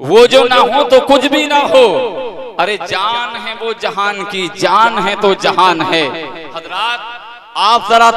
वो जो ना हो तो कुछ भी ना हो। अरे जान है वो जहान की, जान है तो जहान है। हजरात आप जरा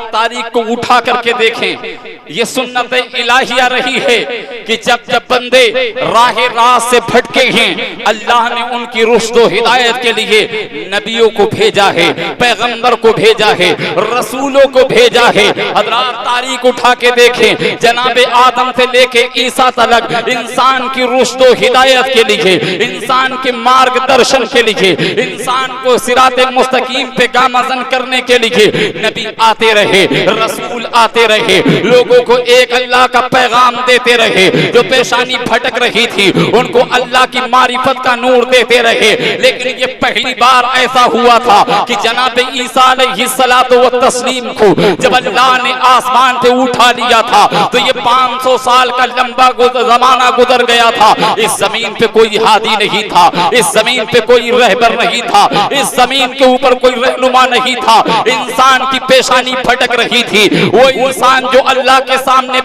तारीख को उठा करके देखें। ये सुन्नत इलाहिया रही है कि जब जब बंदे राहे रात से भटके हैं, अल्लाह ने उनकी रुश्द व हिदायत के लिए नबियों को भेजा है, पैगंबर को भेजा है, रसूलों को भेजा है। हजरात तारीख उठा के देखें, जनाबे आदम से लेके ईसा तक इंसान की रुश्द व हिदायत के लिए, इंसान के मार्गदर्शन के लिए, इंसान को सिराते मुस्तकीम पे गामजन करने के लिए नबी आते रहे, रसूल आते रहे, लोगों को एक अल्लाह का पैगाम देते रहे। जो पेशानी भटक रही थी उनको अल्लाह की मारिफत का नूर देते रहे। लेकिन ये पहली बार ऐसा हुआ था कि जनाब ईसा अलैहिस्सलातु व तस्लीम को जब अल्लाह ने आसमान पे उठा लिया था तो ये 500 साल का लंबा जमाना गुजर गया था। इस जमीन पे कोई हादी नहीं था, इस जमीन पे कोई रहबर नहीं था, इस जमीन के ऊपर कोई रहनुमा नहीं था। इंसान की पेशानी भटक रही थी। वो इंसान जो अल्लाह के सामने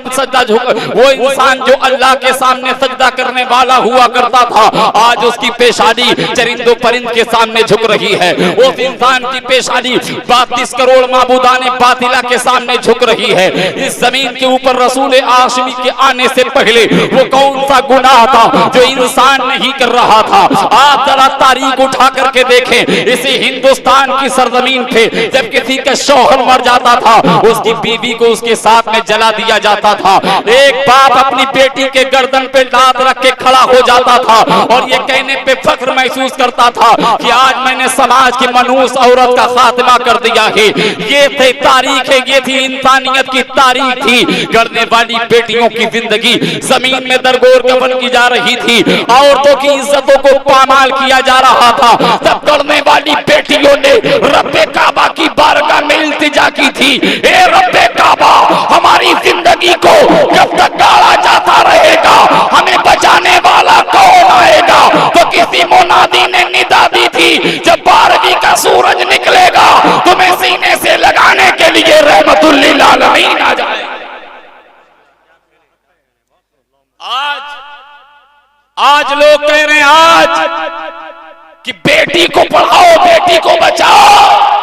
सजदा करने वाला हुआ करता था, आज उसकी पेशानी चरिंदों परिंद के सामने झुक रही है। उस इंसान की पेशानी 32 करोड़ माबूदाने बातिला के सामने झुक रही है। इस जमीन के ऊपर रसूल आशमी के आने से पहले वो कौन सा गुनाह था जो इंसान नहीं कर रहा था। आप जरा तारीख उठा करके देखें, इसी हिंदुस्तान की सरजमीन पे जब किसी का शौहर मर जाता था, उसकी बीवी को उसके साथ में जला दिया जाता था। एक बाप अपनी बेटी के गर्दन पे लात रख के खड़ा हो जाता था और ये कहने पे फख्र महसूस करता था कि आज मैंने समाज की मनूस औरत का खात्मा कर दिया है। ये थी तारीख है, ये थी इंसानियत की तारीख थी। गढ़ने वाली बेटियों की जिंदगी जमीन में दरगोर कफन की जा रही थी, औरतों की इज्जतों को पामाल किया जा रहा था। तब गढ़ने वाली बेटियों ने रब्बे काबा की बारगाह में इल्तिजा की थी, ए रब्बे काबा हमारी जिंदगी को जब तक गाड़ा जाता रहेगा हमें बचाने वाला कौन आएगा। तो किसी मुनादी ने निदा दी थी, जब 12वीं का सूरज निकलेगा तुम्हें सीने से लगाने के लिए रहमतुल लिल आलमीन आ जाए। आज लोग कह रहे हैं आज कि बेटी को पढ़ाओ, बेटी को बचाओ।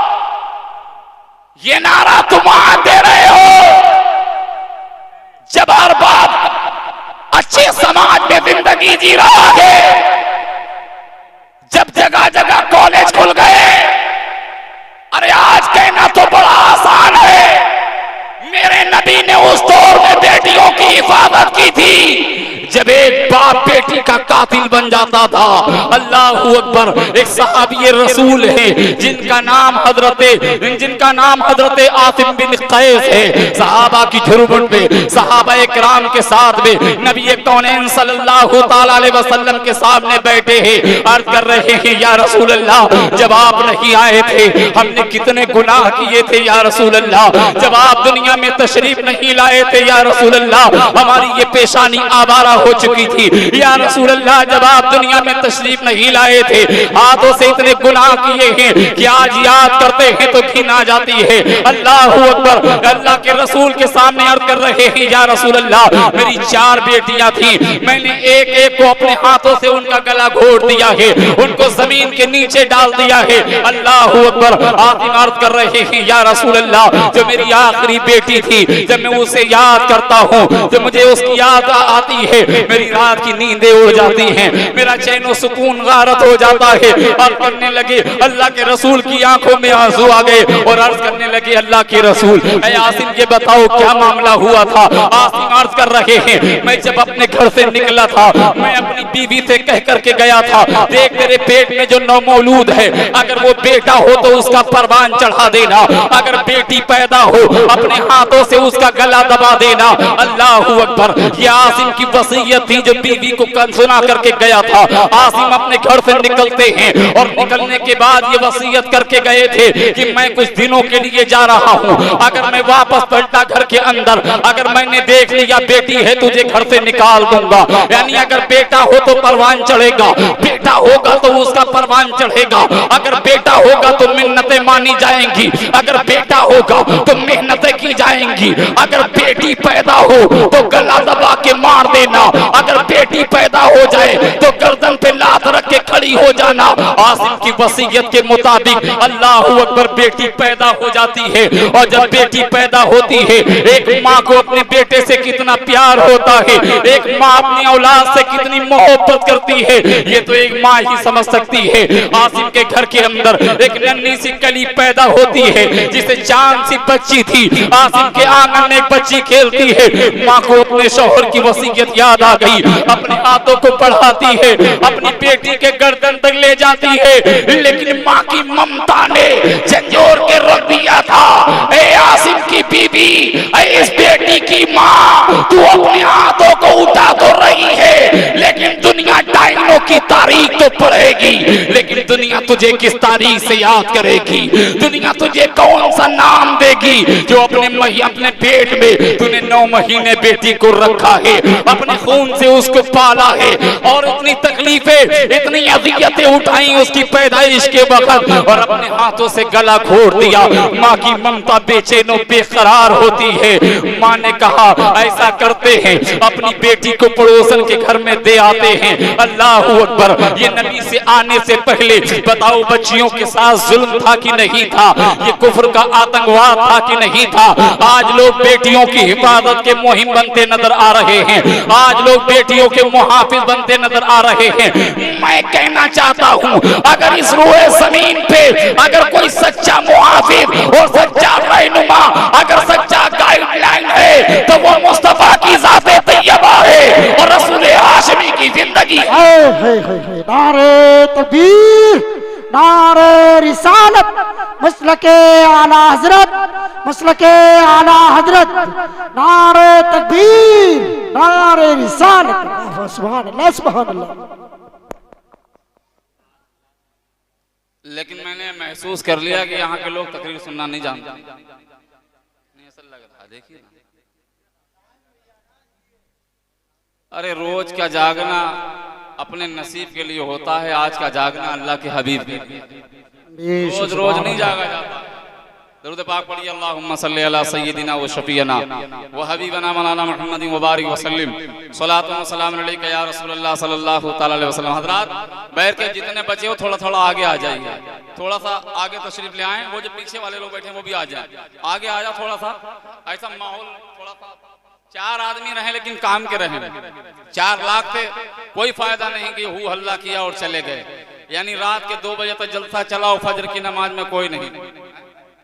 ये नारा तुम आज दे रहे हो जब हर बाप अच्छे समाज में जिंदगी जी रहा है, जब जगह जगह कॉलेज खुल गए। अरे आज कहना तो बड़ा आसान है, मेरे नबी ने उस दौर में बेटियों की हिफाजत की थी जब एक बाप बेटी का कातिल बन जाता था। अल्लाहू अकबर। एक सहाबी रसूल है जिनका नाम हजरत आसिम बिन कैस है। सहाबा की झुरमुट में सहाबा इकराम के साथ में नबी कौनैन सल्लल्लाहु तआला अलैहि वसल्लम के सामने बैठे हैं। अर्ज कर रहे हैं या रसूल अल्लाह, जब आप नहीं आए थे हमने कितने गुनाह किए थे या रसूल अल्लाह। जब आप दुनिया में तशरीफ नहीं लाए थे या रसूल अल्लाह, हमारी ये पेशानी आवारा हो चुकी थी या रसूल अल्लाह। जब आप दुनिया में तशरीफ नहीं लाए थे हाथों से इतने गुनाह किए हैं कि आज याद करते हैं तो घिन आ जाती है। अल्लाहू अकबर। अल्लाह के रसूल के सामने अर्ज कर रहे हैं या रसूल अल्लाह, मेरी 4 बेटियां थी, मैंने एक एक को अपने हाथों से उनका गला घोट दिया है, उनको जमीन के नीचे डाल दिया है। अल्लाहू अकबर। आसिम अर्ज कर रहे हैं या रसूल अल्लाह, जो मेरी आखिरी बेटी थी, जब मैं उसे याद करता हूँ, जब मुझे उसकी याद आती है, मेरी रात की नींदें उड़ जाती हैं, मेरा चैन सुकून गारत हो जाता है। और करने लगे अल्लाह के रसूल की आंखों में आंसू आ गए और अर्ज करने लगे अल्लाह के रसूल, ऐ आसिम ये बताओ क्या मामला हुआ था। आसिम अर्ज कर रहे हैं, मैं जब अपने घर से निकला था मैं अपनी बीवी से कह करके गया था, देख तेरे पेट में जो नौमौलूद है अगर वो बेटा हो तो उसका परवान चढ़ा देना, अगर बेटी पैदा हो अपने हाथों से उसका गला दबा देना। अल्लाहू अकबर। ये आसिम की वसीयत थी जो बीवी को सुना करके गया था। आसिम अपने घर से निकलते हैं और निकलने के बाद ये वसीयत करके गए थे कि मैं कुछ दिनों के लिए जा रहा हूँ, अगर मैं वापस पलटा घर के अंदर अगर मैंने देख लिया बेटी है तुझे घर से निकाल दूंगा। यानी अगर बेटा हो तो परवान चढ़ेगा, बेटा होगा तो उसका परवान चढ़ेगा, अगर बेटा होगा तो मिन्नतें मानी जाएंगी, अगर बेटा होगा तो मेहनतें की जाएंगी, अगर बेटी पैदा हो तो गला दबा के मार देना, अगर बेटी पैदा हो जाए तो गर्दन पे लात रख के खड़ी हो जाना। आसिम की वसीयत के मुताबिक अल्लाहू अकबर, बेटी पैदा हो जाती है। और जब बेटी पैदा होती है, एक माँ को अपने बेटे से कितना प्यार होता है, एक माँ अपनी औलाद से कितनी मोहब्बत करती है, ये तो एक माँ ही समझ सकती है। आसिम के घर के अंदर एक नन्ही सी कली पैदा होती है, जिसे चांद सी बच्ची थी। आसिम के आंगन में एक बच्ची खेलती है। माँ को अपने शौहर की वसीयत याद आ गई, अपने हाथों को बढ़ाती है, अपनी बेटी के गर्दन तक ले जाती है। लेकिन माँ की ममता ने झंझोर के रख दिया था। ए आसिम की बीबी, इस बेटी की माँ, तू अपने हाथों को उठा तो रही है, लेकिन दुनिया डायनों की तारीख तो पढ़ेगी, लेकिन दुनिया तुझे किस तारीख से याद करेगी? दुनिया तुझे कौन सा नाम देगी जो अपने पेट में तूने 9 महीने बेटी को रखा है, अपने खून से उसको पाला है, और इतनी तकलीफें, इतनी अज़ियतें उठाई उसकी पैदाइश के वक्त, और अपने हाथों से गला घोट दिया। माँ की ममता बेचैन और बेकरार होती है। माँ ने कहा ऐसा करते हैं, अपनी बेटी को पड़ोसन के घर में दे आते हैं। अल्लाहू अकबर, ये नबी से आने से पहले बताओ बच्चियों के साथ जुल्म था कि नहीं था? ये कुफ्र का आतंकवाद था कि नहीं था? आज लोग बेटियों की हिफाजत के मुहिम बनते नजर आ रहे हैं, आज लोग बेटियों के मुहाफिज बनते नजर आ रहे हैं। मैं कहना चाहता हूँ, अगर इस रूए जमीन पे अगर कोई सच्चा मुहाफिज और सच्चा रहनुमा, अगर सच्चा गाइडलाइन है, तो वो मुस्तफा की ज़ाते तैयबा है और रसूल हाशमी की जिंदगी। नारे तकबीर, नारे रिसालत, मसलके आला हजरत, मसलके आला हजरत, नारे तकबीर, नारे रिसालत। सुभान अल्लाह, सुभान अल्लाह। लेकिन मैंने महसूस कर लिया कि यहाँ के लोग तकरीर सुनना नहीं जानते। नहीं, ऐसा लग रहा, देखिए ना, अरे रोज का जागना अपने नसीब के लिए होता है, आज का जागना अल्लाह के हबीब के लिए। रोज रोज नहीं जागा जाता। दरूद पाक पढ़िए, अल्लाहुम्मा सल्ली अला सय्यिदिना व शफीना व हबीबना मौलाना मुहम्मद व बारिक व सल्लिम सलातु व सलाम अलैका या रसूलल्लाह सल्लल्लाहु तआला अलैहि वसल्लम। हजरात, बैठ के जितने बचे हो थोड़ा थोड़ा आगे आ जाइए, थोड़ा सा आगे तशरीफ ले आए। वो जो पीछे वाले लोग बैठे हैं वो भी आ जाए, आगे आ जाओ थोड़ा सा। ऐसा माहौल थोड़ा सा, 4 आदमी रहे लेकिन काम के रहे, 4 लाख थे, कोई फायदा नहीं कि हू हल्ला किया और चले गए। यानी रात के 2 बजे तक जलसा चला और फजर की नमाज में कोई नहीं।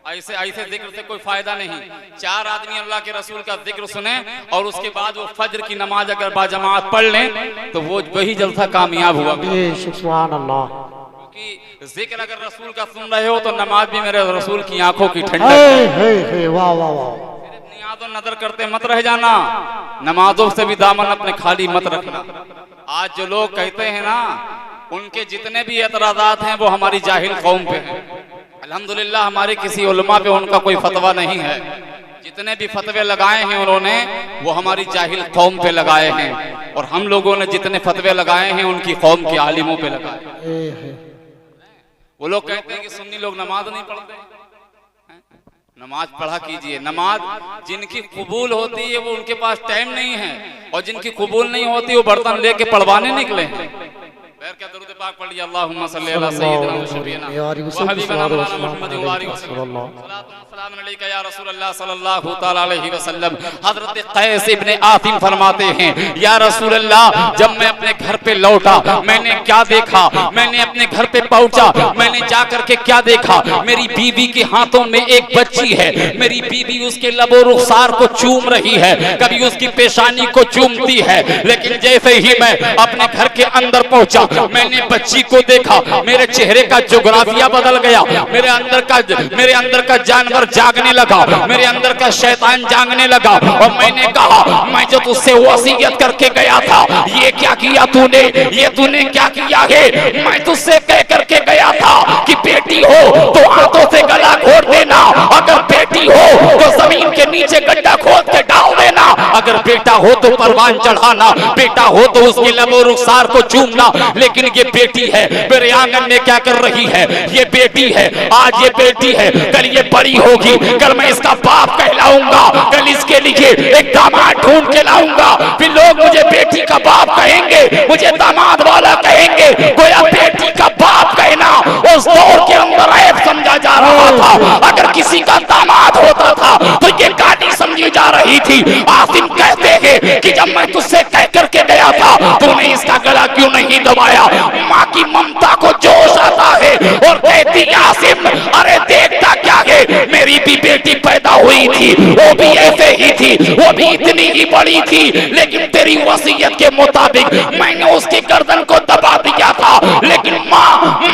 ऐसे जिक्र से कोई फायदा नहीं। 4 आदमी अल्लाह के रसूल का जिक्र सुने और उसके बाद वो फजर की नमाज अगर बाजमात पढ़ लें तो वो वही जलसा कामयाब हुआ। सुभान अल्लाह। क्योंकि जिक्र अगर रसूल का सुन रहे हो तो नमाज भी मेरे रसूल की आंखों की ठंडक। वाह वाह वाह। नियाज़ों नजर करते मत रह जाना, नमाजों से भी दामन अपने खाली मत रखना। आज जो लोग कहते हैं ना, उनके जितने भी एतराज़ात हैं वो हमारी जाहिल कौम पे हैं। अल्हम्दुलिल्लाह हमारे किसी उलमा पे उनका कोई फतवा नहीं है। जितने भी फतवे लगाए हैं उन्होंने, वो हमारी जाहिल कौम पे लगाए हैं, और हम लोगों ने जितने फतवे लगाए हैं उनकी कौम के आलिमों पे लगाए। वो लोग कहते हैं कि सुन्नी लोग नमाज नहीं पढ़ते। नमाज पढ़ा कीजिए। नमाज जिनकी कबूल होती है वो उनके पास टाइम नहीं है, और जिनकी कबूल नहीं होती वो बर्तन लेके पढ़वाने निकले हैं। क्या दरूद पाक पढ़िए, अल्लाहुम्मा सल्ली अला सय्यिदिना व शफीना व हबीबना मौलाना मुहम्मद व बारिक व सल्लम अलैका या रसूलल्लाह सल्लल्लाहु तआला अलैहि वसल्लम। हजरत कैस इब्ने आसिम फरमाते हैं, या रसूलल्लाह, जब मैं अपने घर पे लौटा मैंने क्या देखा? मैंने अपने घर पे पहुंचा, मैंने जाकर के क्या देखा? मेरी बीवी के हाथों में एक बच्ची है। मेरी बीवी उसके लबो रुखसार को चूम रही है, कभी उसकी पेशानी को चूमती है। लेकिन जैसे ही मैं अपने घर के अंदर पहुंचा, मैंने बच्ची को देखा, मेरे चेहरे का जोग्राफिया बदल गया। मेरे अंदर का जानवर जागने लगा, मेरे अंदर का शैतान जागने लगा। और मैंने कहा, मैं जो तुझसे वसीयत करके गया था, ये क्या किया तूने? ये तूने क्या किया है? मैं तुझसे कह करके गया था कि बेटी बेटी हो तो हाथों से गला घोट देना, अगर बेटी हो तो जमीन के नीचे गड्ढा खोद के डाल देना, अगर बेटा हो तो परवान चढ़ाना, बेटा हो तो उसके लबो रुखसार को चूमना। लेकिन ये बेटी है, मेरे आंगन में क्या कर रही है? ये बेटी है, आज ये बेटी है, कल ये बड़ी होगी, कल मैं इसका बाप कहलाऊंगा, कल इसके लिए एक दामाद ढूंढ के लाऊंगा, फिर लोग मुझे बेटी का बाप कहेंगे, मुझे दामाद वाला कहेंगे। गोया बेटी का बाप कहना उस दौर के अंदर ऐब समझा जा रहा था। अगर किसी का दामाद होता था तो ये गाली समझी जा रही थी। आसिम कहते हैं कि जब मैं तुझसे कह करके गया था तूने इसका गला क्यों नहीं दबाया? माँ की ममता को जोश आता है और कहती आसिम अरे देखता क्या है, मेरी भी बेटी पैदा हुई थी, वो भी ऐसे ही थी, वो भी इतनी ही बड़ी थी, लेकिन तेरी वसीयत के मुताबिक मैंने उसकी गर्दन को दबा दिया था। लेकिन माँ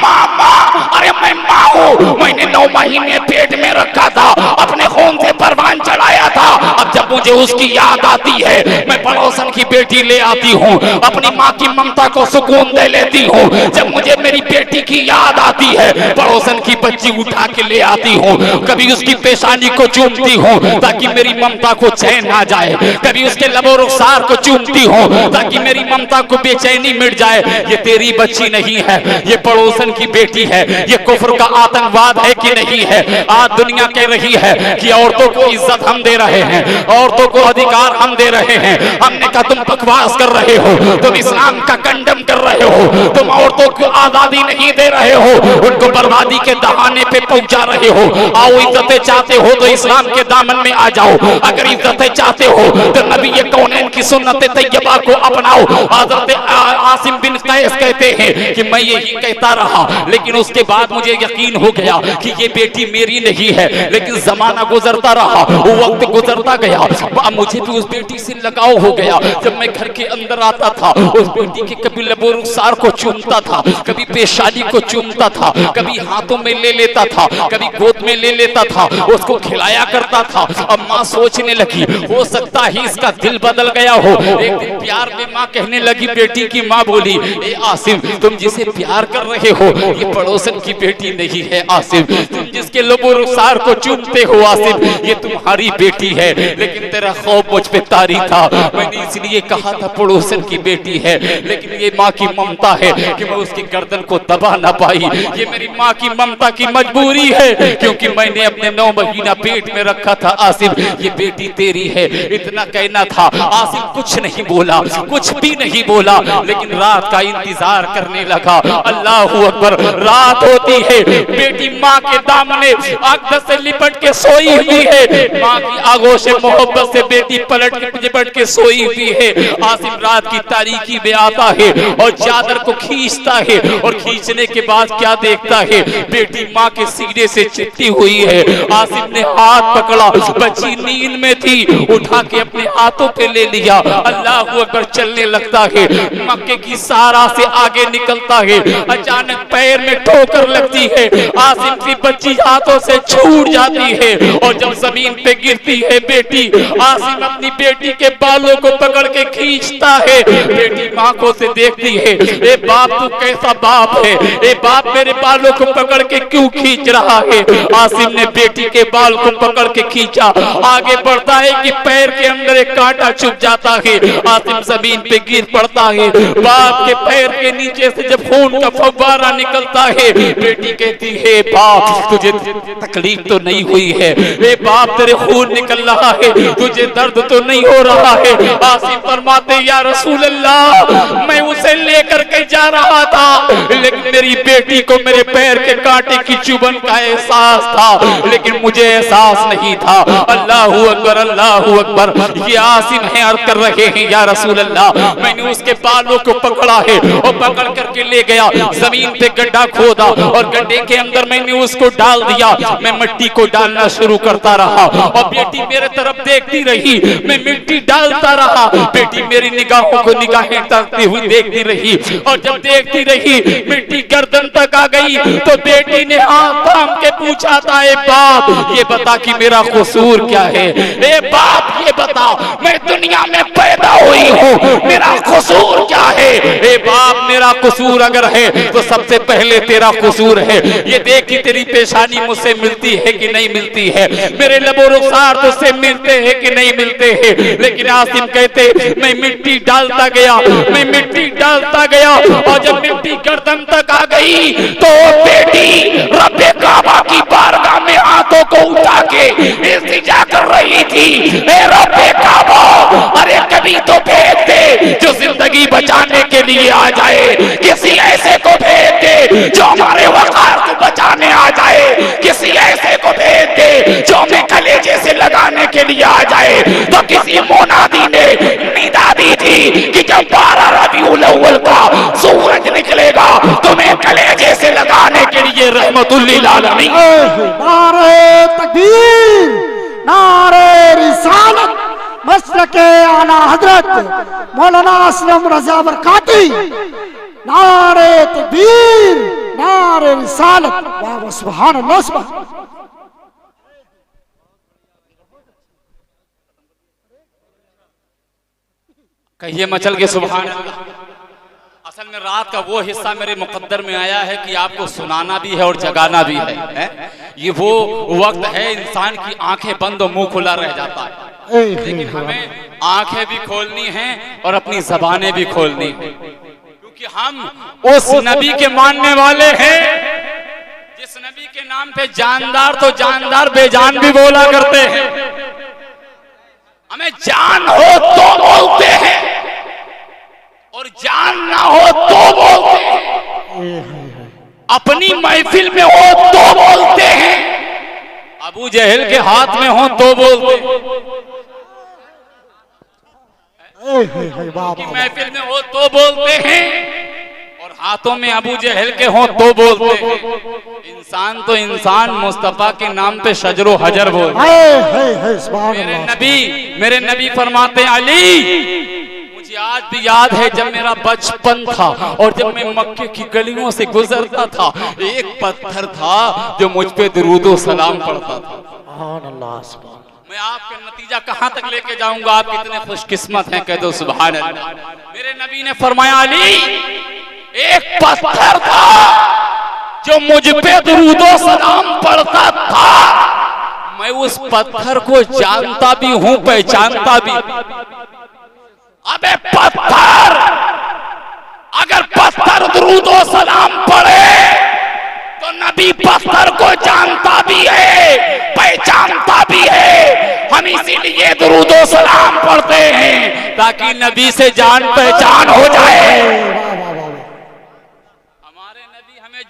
माँ माँ, अरे मैं माँ हूँ, मैंने 9 महीने पेट में रखा था, अपने खून से परवान चढ़ाया था। अब जब मुझे उसकी याद आती है मैं पड़ोसन की बेटी ले आती हूँ, अपनी माँ की ममता को सुकून दे लेती हूँ। जब मुझे मेरी बेटी की याद आती है पड़ोसन की बच्ची उठा के ले आती हूँ, कभी उसकी पेशानी को चूमती हूँ ताकि मेरी ममता को चैन आ जाए, कभी उसके लबो रुखसार को चूमती हूँ ताकि मेरी ममता को बेचैनी मिट जाए। ये तेरी बच्ची नहीं है, ये पड़ोसन की बेटी है। ये कुफ्र का आतंकवाद है कि नहीं है? आज दुनिया कह रही है कि औरतों को इज्जत हम दे रहे हैं, औरतों को अधिकार हम दे रहे हैं। हमने कहा तुम बकवास कर रहे हो, तुम इस्लाम का कंडम कर रहे हो, तुम औरतों को आजादी नहीं दे रहे हो, उनको बर्बादी के दहाने पे पहुंचा रहे हो। आओ इज्जतें चाहते हो तो इस्लाम के दामन में आ जाओ, अगर इज्जतें चाहते हो तो नबी कौनैन की सुन्नत तैयबा को अपनाओ। हज़रत आसिम बिन कैस कहते हैं कि मैं यही कहता रहा, लेकिन उसके बाद मुझे यकीन हो गया कि ये बेटी मेरी नहीं है। लेकिन जमाना गुजरता रहा, वक्त गुजरता गया, मुझे भी उस बेटी से लगाव हो गया। जब मैं घर के अंदर आता था उस बेटी के कभी लबो रुखसार को चूमता था, कभी पेशानी को चूमता था, कभी हाथों में ले लेता था, कभी गोद में ले लेता था, उसको खिलाया करता था। अब माँ सोचने लगी हो सकता है इसका दिल बदल गया हो। एक दिन प्यार में माँ कहने लगी, बेटी की माँ बोली, ए आसिम तुम जिसे प्यार कर रहे हो ये पड़ोसन की बेटी नहीं है आसिम, तुम जिसके लबो रुखसार को चूमते हो आसिम ये तुम्हारी बेटी है। लेकिन तेरा खौफ मुझ पे तारी था, मैंने इसलिए कहा था पड़ोसन की बेटी है, लेकिन ये माँ की ममता है कि मैं उसकी गर्दन को दबा ना पाई। ये मेरी माँ की ममता की मजबूरी है, क्योंकि मैंने अपने 9 महीना पेट में रखा था। आसिम ये बेटी तेरी है, इतना कहना था। आसिम कुछ नहीं बोला, कुछ भी नहीं बोला, लेकिन रात का इंतजार करने लगा। अल्लाह अकबर, रात होती है, बेटी माँ के दामने आंख से लिपट के सोई हुई है, माँ की आगोश मोहब्बत से बेटी पलट के लिपट के सोई हुई है। आसिम रात की तारीकी में आता है और चादर को खींचता है, और खींचने के बाद क्या देखता है, बेटी माँ के सीने से चिपटी हुई है। आसिम ने हाथ पकड़ा, बच्ची नींद में थी, उठा के अपने हाथों पे ले लिया। अल्लाह अकबर, चलने लगता है, मक्के की सारा से आगे निकलता है। अचानक पैर में ठोकर लगती है, आसिम की बच्ची हाथों से छूट जाती है, और जब जमीन पे गिरती है बेटी, आसिम अपनी बेटी के बालों को पकड़ के खींचता है। बेटी माँ को से देखती है, ए बाप तू कैसा बाप है, ए बाप मेरे बालों को पकड़ के क्यों खींच रहा है? आसिम ने बेटी के बाल को पकड़ के खींचा, आगे बढ़ता है कि पैर के अंदर एक कांटा चुभ जाता है। आसिम जमीन पे गिर पड़ता है, बाप के पैर के नीचे से जब खून का फव्वारा निकलता है, बेटी कहती है बाप तुझे तकलीफ तो नहीं हुई है, ए बाप तेरे खून निकल रहा है, तुझे दर्द तो नहीं हो रहा है? आसिम फरमाते या रसूल अल्लाह, मैं उसे लेकर के जा रहा था, लेकिन मेरी बेटी को मेरे पैर के कांटे की चुभन का एहसास था, लेकिन मुझे एहसास नहीं था। अल्लाह अकबर, अल्लाह अकबर। ये आसिम है, अर्ज कर रहे हैं या रसूल अल्लाह, मैंने उसके बालों को पकड़ा है और पकड़ करके ले गया, जमीन पे गड्ढा खोदा और गड्ढे के अंदर मैंने उसको डाल दिया। मैं मिट्टी को डालना शुरू करता रहा और बेटी मेरे तरफ देखती रही, मैं मिट्टी डालता रहा, बेटी मेरी निगाहों को निगाहें ताकती हुई देखती रही, और जब देखती रही मिट्टी गर्दन तक आ गई तो बेटी ने हाथ थाम के पूछा था, ए बाप ये बता कि मेरा कसूर क्या है? ए बाप ये बता, मैं दुनिया में पैदा हुई हूँ, मेरा कसूर क्या है? ए बाप मेरा कसूर अगर है तो सबसे पहले तेरा कसूर है। ये देख कि तेरी पेशानी मुझसे मिलती है कि नहीं मिलती है, मेरे लबो रुखसार तुझसे मिलते हैं कि नहीं मिलते हैं। लेकिन आसिम कहते मैं मिट्टी डालता गया, मैं मिट्टी डालता गया, और जब मिट्टी गर्दन तक आ गई तो बेटी रब्बे काबा की बारगाह में हाथों को उठा के इल्तिजा कर रही थी, ए रब्बे काबा, अरे कभी तो भेज दे जो जिंदगी बचाने के लिए आ जाए, किसी ऐसे को भेज दे जो हमारे वकार को बचाने आ जाए, किसी ऐसे को भेज दे जो हमें कलेजे से लगाने के लिए आ जाए। तो किसी मोनादी ने निदा दी थी कि जब 12 रबीउल अव्वल का सूरज निकलेगा तुम्हें कलेजे से लगाने के लिए रहमतुल लिल आलमीन। नारे तकबीर, नारे रिसालत, मसलके आला हजरत मौलाना असलम रज़ा बरकाती। नारे तकबीर, नारे रिसालत, वाह वाह, सुभान अल्लाह, सुभान। कहिए मचल के सुभान अल्लाह। असल में रात का वो हिस्सा मेरे मुकद्दर में आया है कि आपको सुनाना भी है और जगाना भी है। ये वो वक्त है इंसान की आंखें बंद और मुंह खुला रह जाता है, लेकिन हमें आंखें भी खोलनी हैं और अपनी जबानें भी खोलनी हैं, क्योंकि हम उस नबी के मानने वाले हैं जिस नबी के नाम पे जानदार तो जानदार बेजान भी बोला करते हैं। हमें जान हो तो बोलते हैं और जान ना हो तो बोलते हैं, अपनी महफिल में हो तो बोलते हैं, अबू जहल के हाथ में हो तो बोलते हैं, की महफिल में हो तो बोलते हैं, और हाथों में अबू जहल के हो तो बोलते हैं। इंसान तो इंसान मुस्तफा के नाम पे शजरो हजर बोलते हैं। मेरे नबी फरमाते अली, मुझे आज भी याद है जब मेरा बचपन था और जब मैं मक्के की गलियों से गुजरता था, एक पत्थर था जो मुझ पे दुरूदो सलाम पढ़ता था। मैं आपका नतीजा कहां तक लेके जाऊंगा, आप कितने खुशकिस्मत हैं, कह दो सुभान अल्लाह। मेरे नबी ने फरमाया अली, एक पत्थर था जो मुझ पे दुरूदो सलाम पढ़ता था, मैं उस पत्थर को जानता भी हूं, पहचानता भी। अबे पत्थर, अगर पत्थर दुरूदो सलाम पढ़े तो नबी पत्थर को जानता भी है, पहचानता भी है। हम इसीलिए दुरूदो सलाम पढ़ते हैं ताकि नबी से जान पहचान हो जाए।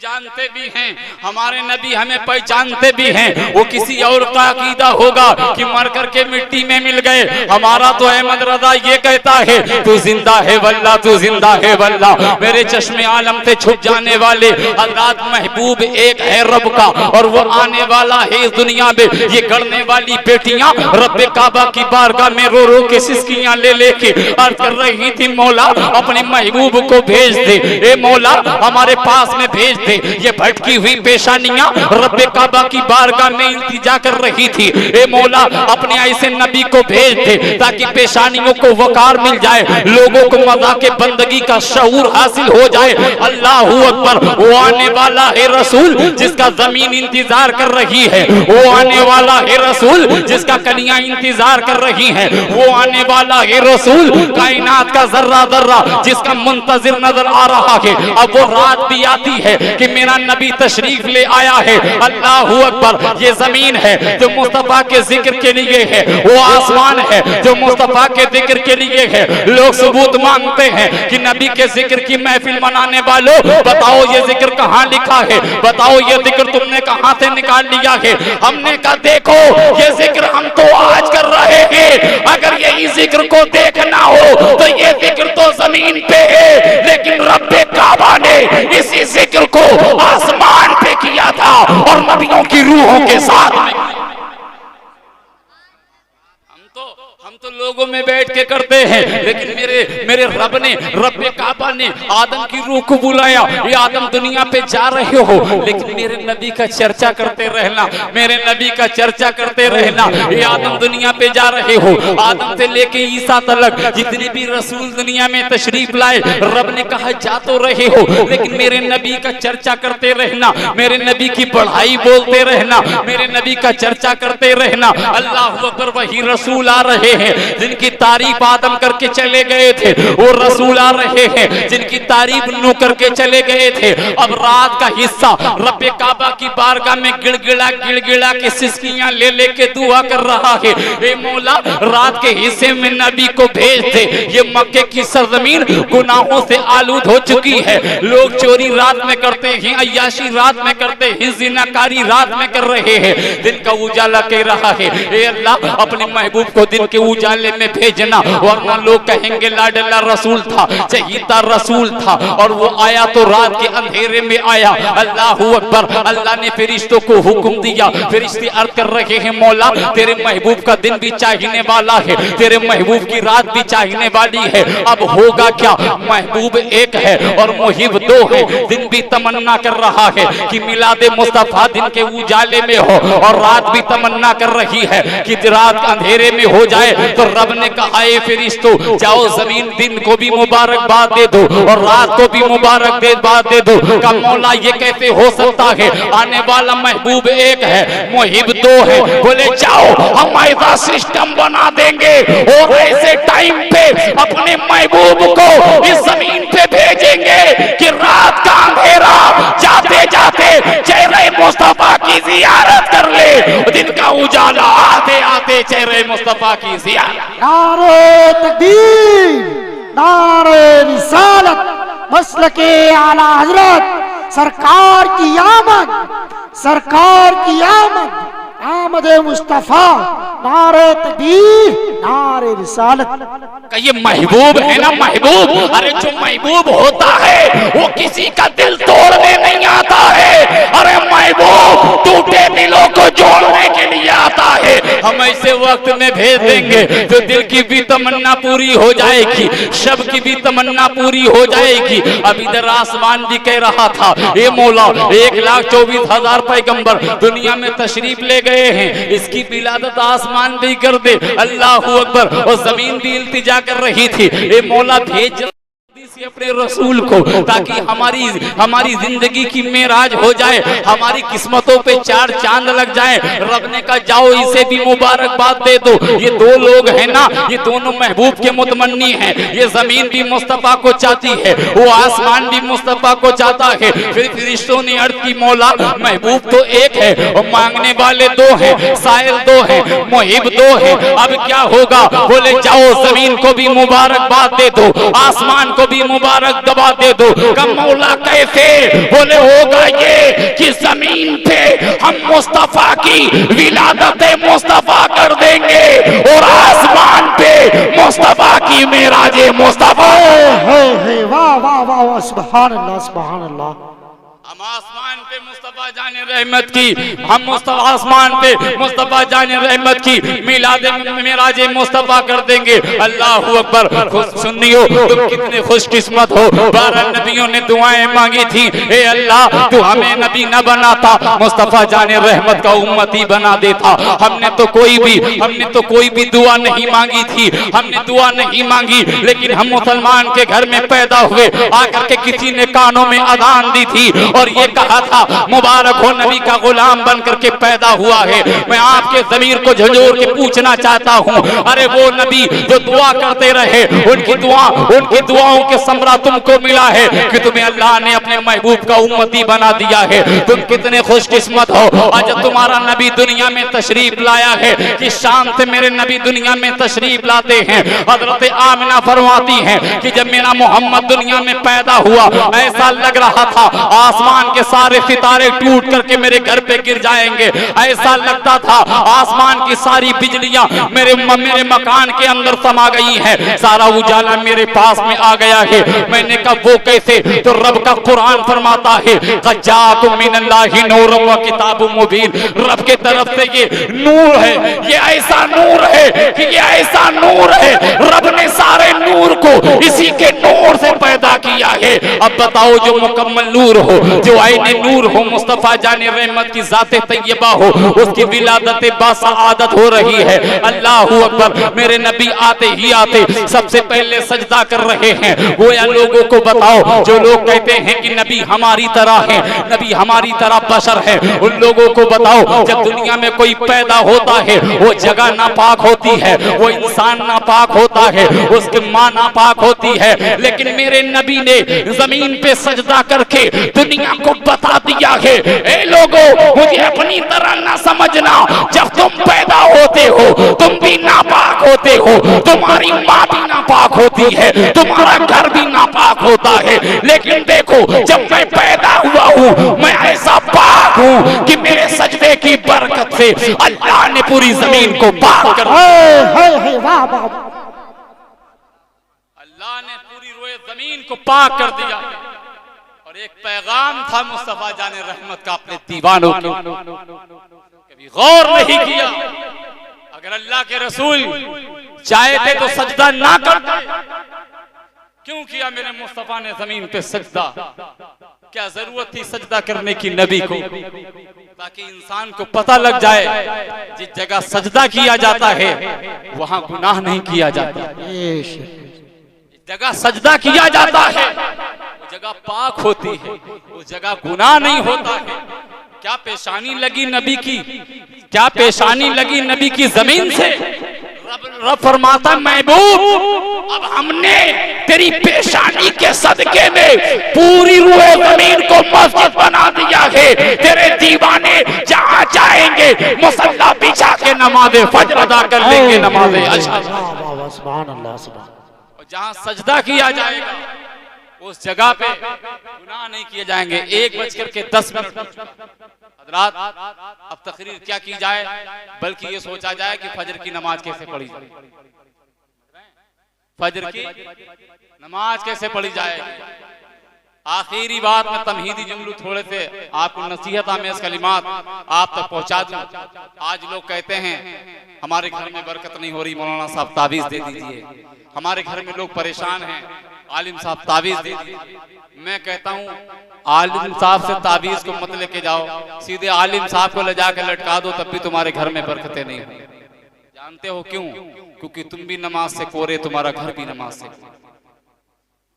जानते भी हैं, हमारे नबी हमें पहचानते भी हैं। वो किसी और का अकीदा होगा कि मर करके मिट्टी में मिल गए, हमारा तो अहमद रजा ये कहता है तू जिंदा है वल्लाह, तू जिंदा है वल्लाह। मेरे चश्मे आलम से छुप जाने वाले हज़रत महबूब एक है रब का, और वो आने वाला है इस दुनिया में। ये गढ़ने वाली बेटियां रब्बे काबा की बारगाह में रो रो के सिसकियां ले लेके अर्ज कर रही थी, मौला अपने महबूब को भेज दे, ए मौला हमारे पास में भेज दे। ये भटकी हुई पेशानियां रब्बे काबा की बारगाह में इल्तिजा कर रही थी, ए मौला अपने ऐसे नबी को भेज दे ताकि पेशानियों को वकार मिल जाए, लोगों को मज़ा के बंदगी का शऊर हासिल हो जाए। अल्लाहू अकबर। वो आने वाला है रसूल जिसका जमीन इंतजार कर रही है, वो आने वाला है रसूल जिसका कलियां इंतजार कर रही हैं, वो आने वाला है रसूल कायनात का जर्रा जर्रा जिसका मुंतजिर नजर आ रहा है। अब वो रात भी आती है कि मेरा नबी तशरीफ ले आया है। अल्लाहू अकबर। ये जमीन है जो मुस्तफा के जिक्र के लिए है, वो आसमान है जो मुस्तफा के जिक्र के लिए है। लोग सबूत मांगते हैं कि नबी के जिक्र की महफिल मनाने वालों बताओ ये जिक्र कहाँ लिखा है, बताओ ये जिक्र तुमने कहाँ से निकाल लिया है। हमने कहा देखो ये जिक्र हम तो आज कर रहे हैं, अगर यही जिक्र को देखना हो तो ये जिक्र तो जमीन पे है, लेकिन रब्बे काबा ने इसी जिक्र को आसमान पे किया था और नबियों की रूहों के साथ में। हम तो लोगों में बैठ के करते हैं, लेकिन मेरे रब ने, रब काबा ने आदम की रूह को बुलाया, ये आदम दुनिया पे जा रहे हो, लेकिन मेरे नबी का चर्चा करते रहना, मेरे नबी का चर्चा करते रहना। ये आदम दुनिया पे जा रहे हो, आदम से लेके ईसा तक जितने भी रसूल दुनिया में तशरीफ लाए, रब ने कहा जा तो रहे हो, लेकिन मेरे नबी का चर्चा करते रहना, मेरे नबी की बढ़ाई बोलते रहना, मेरे नबी का चर्चा करते रहना। अल्लाह अकबर, वही रसूल आ रहे हैं जिनकी तारीफ आदम करके चले गए थे, वो रसूल आ रहे हैं जिनकी तारीफ नूह करके चले गए थे। अब रात का हिस्सा रब्बे काबा की बारगाह में गिड़गिड़ा गिड़गिड़ा के सिसकियां ले लेके दुआ कर रहा है, ए मौला रात के हिस्से में नबी को भेज दे। ये मक्के की सरजमीन गुनाहों से आलूद हो चुकी है, लोग चोरी रात में करते हैं, अय्याशी रात में करते हैं, जिनाकारी रात में कर रहे हैं, दिन का उजाला कह रहा है। ए अल्लाह, अपने महबूब को दिन के उजाले में भेजना, वरना लोग कहेंगे लाडला रसूल था, चहीता रसूल था, और वो आया तो रात के अंधेरे में आया। अल्लाह अकबर, अल्लाह ने फरिश्तों को हुक्म दिया, फरिश्ते अर्ज कर रहे हैं मौला तेरे महबूब का दिन भी चाहिए वाला है, तेरे महबूब की रात भी चाहिए वाली है। अब होगा क्या, महबूब एक है और मुहिब दो है। दिन भी तमन्ना कर रहा है कि मिलादे मुस्तफा दिन के उजाले में हो, और रात भी तमन्ना कर रही है कि रात अंधेरे में हो जाए। तो रब ने कहा है फरिश्तों जाओ जमीन दिन को भी मुबारकबाद दे दो और रात को भी मुबारकबाद दे दो। का मौला ये कैसे हो सकता है, आने वाला महबूब एक है, मुहिब दो है। बोले जाओ हम ऐसा सिस्टम बना देंगे और ऐसे टाइम पे अपने महबूब को इस जमीन पे भेजेंगे कि रात का अंधेरा जाते जाते चेहरे मुस्तफा की जियारत कर ले, दिन का उजाला आते आते चेहरे मुस्तफा की जियारत। नारे तकबीर, नारे रिसालत, मसलके आला हजरत, सरकार की आमद, सरकार की आमद, आमदे मुस्तफा, नारे तकबीर, नारे रिसालत। ये महबूब है ना महबूब, अरे जो महबूब होता है वो किसी का दिल तोड़ने नहीं आता है, अरे महबूब टूटे दिलों को जोड़ने के लिए आता है। हम ऐसे वक्त में भेज देंगे तो दिल की भी तमन्ना पूरी हो जाएगी, शब की भी तमन्ना पूरी हो जाएगी। अब इधर आसमान भी कह रहा था ये मौला 1,24,000 पैगंबर दुनिया में तशरीफ ले गए हैं, इसकी विलादत आसमान भी कर दे। अल्लाह अकबर, और जमीन भी इल्तिजा कर रही थी, ए मौला भेज से अपने रसूल को, ताकि हमारी जिंदगी की मेराज हो जाए, हमारी किस्मतों पे चार चांद लग जाए। रब ने कहा जाओ इसे भी मुबारकबाद दे दो। ये दो लोग हैं ना, ये दोनों महबूब के मुतमन्नी हैं, ये जमीन भी मुस्तफा को चाहती है, वो आसमान भी मुस्तफा को चाहता है। फिर फरिश्तों ने अर्ज की मौला महबूब तो एक है और मांगने वाले दो हैं, साइल दो हैं, मुहिब दो हैं, अब क्या होगा। बोले जाओ जमीन को भी मुबारकबाद दे दो, आसमान को भी मुबारक दबा दे दो। का मौला कैसे, बोले होगा ये कि जमीन पे हम मुस्तफा की विलादत मुस्तफा कर देंगे और आसमान पे मुस्तफा की मेराजे मुस्तफा। वाह वाह वाह वाह, सुभान अल्लाह, सुभान अल्लाह। हम आसमान पे मुस्तफा जाने रहमत की, हम मुस्तफा आसमान पे मुस्तफा जाने रहमत की मिलादे मेराजे मुस्तफा कर देंगे। अल्लाह अकबर, सुनियो तुम कितने खुशकिस्मत हो, 12 नबियों ने दुआएं मांगी थी, ए अल्लाह तू हमें नबी न बनाता, मुस्तफा जाने रहमत का उम्मती बना देता। हमने तो कोई भी दुआ नहीं मांगी थी, हमने दुआ नहीं मांगी, लेकिन हम मुसलमान के घर में पैदा हुए, आकर के किसी ने कानों में अजान दी थी और ये कहा था मुबारक हो नबी का गुलाम बन करके पैदा हुआ है। मैं आपके ज़मीर को झंझोर के पूछना चाहता हूँ, अरे वो नबी जो दुआ करते रहे, उनकी दुआओं के समरा तुमको मिला है कि तुम्हें अल्लाह ने अपने महबूब का उम्मती बना दिया है। तुम कितने खुशकिस्मत हो, आज तुम्हारा नबी दुनिया में तशरीफ लाया है कि शाम से मेरे नबी दुनिया में तशरीफ लाते हैं। हजरत आमिना फरमाती हैं कि जब मेरा मोहम्मद दुनिया में पैदा हुआ ऐसा लग रहा था आसमान के सारे सितारे टूट करके मेरे घर पे गिर जाएंगे। ऐसा लगता था आसमान की सारी बिजलियां मेरे मकान के अंदर समा गई है, सारा उजाला मेरे पास में आ गया है। मैंने कहा वो कैसे? तो रब का कुरान फरमाता है क़द मिनल्लाहि नूरुन व किताबुम मुबीन, रब के तरफ से ये नूर है, ये ऐसा नूर है कि ये ऐसा नूर है, रब ने सारे नूर को इसी के नूर से पैदा किया है। अब बताओ जो मुकम्मल नूर हो, जो आईने नूर हो, मुस्तफा जाने रहमत की ज़ाते तैयबा हो, उसकी विलादत बासआदत हो रही है। अल्लाहू अकबर। मेरे नबी आते ही आते सबसे पहले सजदा कर रहे हैं। गोया लोगों को बताओ, जो लोग कहते हैं कि नबी हमारी तरह है, नबी हमारी तरह बशर है, उन लोगों को बताओ जब दुनिया में कोई पैदा होता है वो जगह नापाक होती है, वो इंसान नापाक होता है, उसकी माँ नापाक होती है, लेकिन मेरे नबी ने जमीन पे सजदा करके दुनिया को बता दिया है, ए लोगों मुझे अपनी तरह ना समझना, जब तुम पैदा होते हो तुम भी नापाक होते हो, तुम्हारी माँ भी नापाक होती है, तुम्हारा घर भी नापाक होता है, लेकिन देखो जब मैं पैदा हुआ हूँ मैं ऐसा पाक हूँ कि मेरे सजदे की बरकत से अल्लाह ने पूरी जमीन को पाक कर दिया। अल्लाह ने पूरी रोए जमीन को पाक कर दिया। और एक पैगाम था मुस्तफा जाने रहमत का अपने दीवानों को, कभी गौर नहीं किया। अगर अल्लाह के रसूल चाहते तो सजदा ना करते, क्यों किया मेरे मुस्तफा ने जमीन पे सजदा? क्या जरूरत थी सजदा करने की नबी को? ताकि इंसान को पता लग जाए जिस जगह सजदा किया जाता है वहां गुनाह नहीं किया जाता, जगह सजदा किया जाता है वो जगह पाक होती है, वो जगह गुनाह नहीं होता है। क्या पेशानी लगी नबी की, क्या पेशानी लगी नबी की जमीन से? रब फरमाता महबूब अब हमने तेरी पेशानी के सदके में पूरी रूए जमीन को मस्जिद बना दिया है। तेरे दीवाने जहाँ जाएंगे मुसल्ला बिछा के नमाज़े फज्र अदा कर लेंगे, नमाज़े अशर। और जहाँ सजदा किया जाएगा उस जगह पे गुनाह नहीं किए जाएंगे। 1:10 हज़रात अब तकरीर क्या की जाए, बल्कि ये सोचा जाए कि फजर की नमाज कैसे पढ़ी जाए, फजर की नमाज कैसे पढ़ी जाएगी। आखिरी बात में तमहीदी जुमले थोड़े से आपको नसीहत आमेज कलिमात आप तक पहुंचा दूं। आज लोग कहते हैं हमारे घर में बरकत नहीं हो रही, मौलाना साहब ताबीज दे दीजिए, हमारे घर में लोग परेशान हैं, आलिम साहब ताबीज दे दीजिए। मैं कहता हूँ आलिम साहब से ताबीज को मत लेके जाओ, सीधे आलिम साहब को ले जाकर लटका दो, तब भी तुम्हारे घर में बरकतें नहीं होंगी। जानते हो क्यों? क्योंकि तुम भी नमाज से कोरे, तुम्हारा घर भी नमाज से।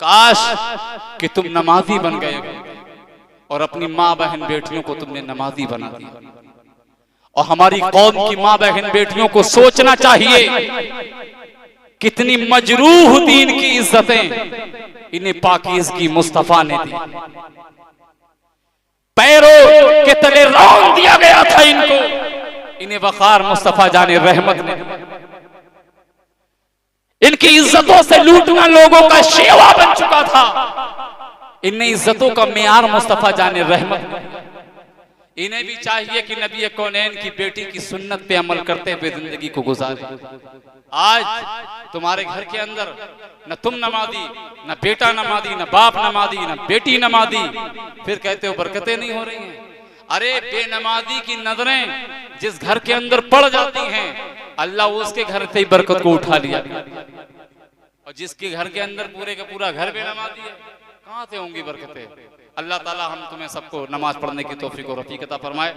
काश कि तुम नमाजी बन गए और अपनी माँ बहन बेटियों को तुमने नमाजी बना दिया। और हमारी कौम की माँ बहन बेटियों को सोचना चाहिए कितनी मजरूह दीन की इज्जतें इन्हें पाकीज़गी मुस्तफा ने दी। पैरों के तले रौंद दिया गया था इनको, इन्हें वक़ार मुस्तफा जाने रहमत ने। इनकी इज्जतों से लूटना लोगों का शेवा बन चुका था, इन्हें इज्जतों का मेयार मुस्तफा जाने रहमत ने। इन्हें भी चाहिए कि नबी कौनैन की बेटी की सुन्नत पे अमल करते हुए जिंदगी को गुजारे। आज तुम्हारे घर के अंदर न तुम नमाजी, न बेटा नमाजी, न बाप नमाजी, न बेटी नमाजी, फिर कहते हो बरकतें नहीं हो रही हैं। अरे बेनमाजी की नजरें जिस घर के अंदर पड़ जाती हैं, अल्लाह उसके घर से ही बरकत को उठा लिया। और जिसके घर के अंदर पूरे का पूरा घर बेनमाजी है, कहाँ से होंगी बरकतें? अल्लाह ताला हम तुम्हें सबको नमाज पढ़ने की तौफीक और रफीक अता फरमाए।